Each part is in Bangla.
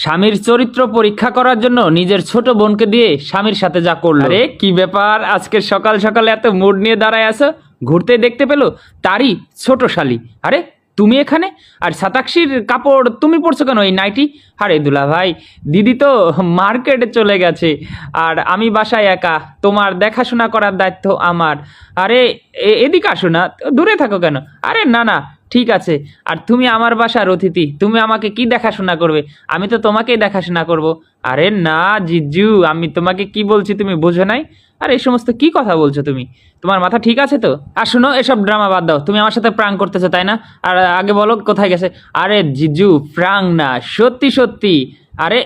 স্বামীর চরিত্র পরীক্ষা করার জন্য নিজের ছোট বোনকে দিয়ে স্বামীর সাথে যা করলো। আরে কি ব্যাপার, আজকে সকাল সকাল এত মুড নিয়ে দাঁড়ায় আছো? ঘুরতে দেখতে পেলো তারই ছোট শালি। আরে তুমি এখানে, আর সাতাক্ষীর কাপড় তুমি পরছো কেন, এই নাইটি? আরে দুলা ভাই, দিদি তো মার্কেটে চলে গেছে আর আমি বাসায় একা, তোমার দেখাশোনা করার দায়িত্ব আমার। আরে এদিকে আসো না, দূরে থাকো কেন? আরে না না, ঠিক আছে। আর তুমি আমার বাসার অতিথি, তুমি আমাকে কি দেখাশোনা করবে? আমি তো তোমাকেই দেখাশোনা করব। আরে না জিজু, আমি তোমাকে কি বলছি তুমি বোঝো নাই? আর এই সমস্ত কি কথা বলছো তুমি? তোমার মাথা ঠিক আছে তো? আর শোনো, এসব ড্রামা বাদ দাও। তুমি আমার সাথে প্রাং করতেছো তাই না? আর আগে বলো কোথায় গেছে? আরে জিজু, প্রাং না, সত্যি সত্যি। আরে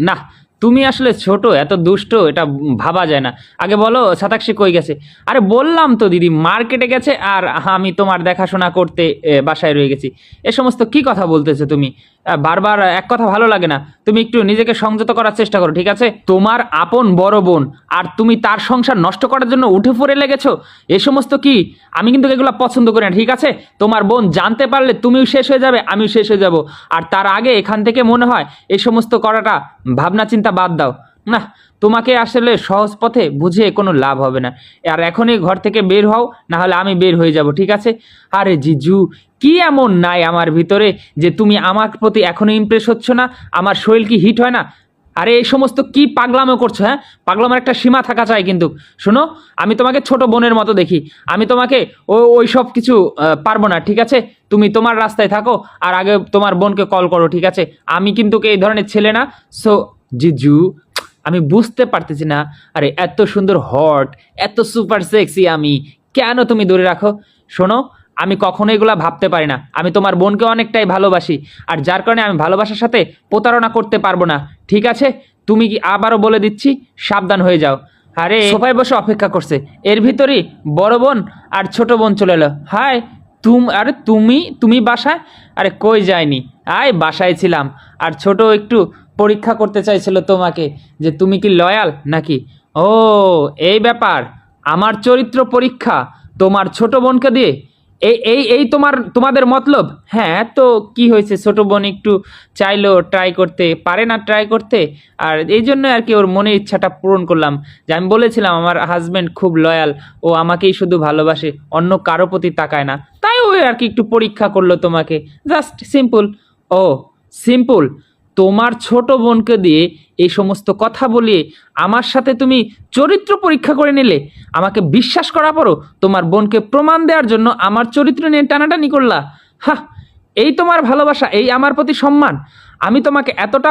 না, তুমি আসলে ছোট, এত দুষ্ট, এটা ভাবা যায় না। আগে বলো সাতাক্ষী কই গেছে? আরে বললাম তো দিদি, মার্কেটে গেছে আর আমি তোমার দেখাশোনা করতে বাসায় রয়ে গেছি। এ সমস্ত কি কথা বলতেছো তুমি? বারবার এক কথা ভালো লাগে না। তুমি একটু নিজেকে সংযত করার চেষ্টা করো, ঠিক আছে? তোমার আপন বড় বোন, আর তুমি তার সংসার নষ্ট করার জন্য উঠে পড়ে লেগেছো। এ সমস্ত কি? আমি কিন্তু এগুলো পছন্দ করি না, ঠিক আছে? তোমার বোন জানতে পারলে তুমিও শেষ হয়ে যাবে, আমিও শেষ হয়ে যাব। আর তার আগে এখান থেকে মনে হয় এই সমস্ত করাটা ভাবনা চিন্তা বাদ দাও। না, তোমাকে আসলে সহজ পথে বুঝিয়ে কোনো লাভ হবে না। আর এখনই ঘর থেকে বের হও, না হলে আমি বের হয়ে যাব, ঠিক আছে? আরে জিজু, কি এমন নাই আমার ভিতরে যে তুমি আমার প্রতি এখনো ইমপ্রেস হচ্ছ না? আমার শরীর কি হিট হয় না? আরে এই সমস্ত কি পাগলামো করছো? হ্যাঁ, পাগলামের একটা সীমা থাকা চাই কিন্তু। শোনো, আমি তোমাকে ছোট বোনের মতো দেখি, আমি তোমাকে ওই সব কিছু পারবো না, ঠিক আছে? তুমি তোমার রাস্তায় থাকো, আর আগে তোমার বোনকে কল করো, ঠিক আছে? আমি কিন্তু এই ধরনের ছেলে না। সো জিজু, আমি বুঝতে পারতেছি না। আরে এত সুন্দর হট, এত সুপার সেক্সি আমি, কেন তুমি দূরে রাখো? শোনো, আমি কখনো এগুলা ভাবতে পারি না। আমি তোমার বোনকে অনেকটাই ভালোবাসি, আর যার কারণে আমি ভালোবাসার সাথে প্রতারণা করতে পারবো না, ঠিক আছে? তুমি কি, আবারও বলে দিচ্ছি, সাবধান হয়ে যাও। আরে সোফায় বসে অপেক্ষা করছে, এর ভিতরই বড় বোন আর ছোট বোন চলে এলো। হাই আরে তুমি বাসায়? আরে কই যায়নি, আয় বাসায় ছিলাম। আর ছোট একটু পরীক্ষা করতে চাইছিল তোমাকে, যে তুমি কি লয়াল নাকি। ও, এই ব্যাপার। আমার চরিত্র পরীক্ষা তোমার ছোট বোনকে দিয়ে? এই এই এই তোমাদের মতলব? হ্যাঁ, তো কি হয়েছে, ছোট বোন একটু চাইলো ট্রাই করতে, পারে না ট্রাই করতে? আর এই জন্য আর কি ওর মনের ইচ্ছাটা পূরণ করলাম। যে আমি বলেছিলাম আমার হাজব্যান্ড খুব লয়াল, ও আমাকেই শুধু ভালোবাসে, অন্য কারো প্রতি তাকায় না, তাই ও আর কি একটু পরীক্ষা করলো তোমাকে, জাস্ট সিম্পল। ও সিম্পল? তোমার ছোট বোনকে দিয়ে এই সমস্ত কথা বলিয়ে আমার সাথে তুমি চরিত্র পরীক্ষা করে নিলে? আমাকে বিশ্বাস করা পরও তোমার বোনকে প্রমাণ দেওয়ার জন্য আমার চরিত্র নিয়ে টানাটানি করলা? হা, এই তোমার ভালোবাসা, এই আমার প্রতি সম্মান? আমি তোমাকে এতটা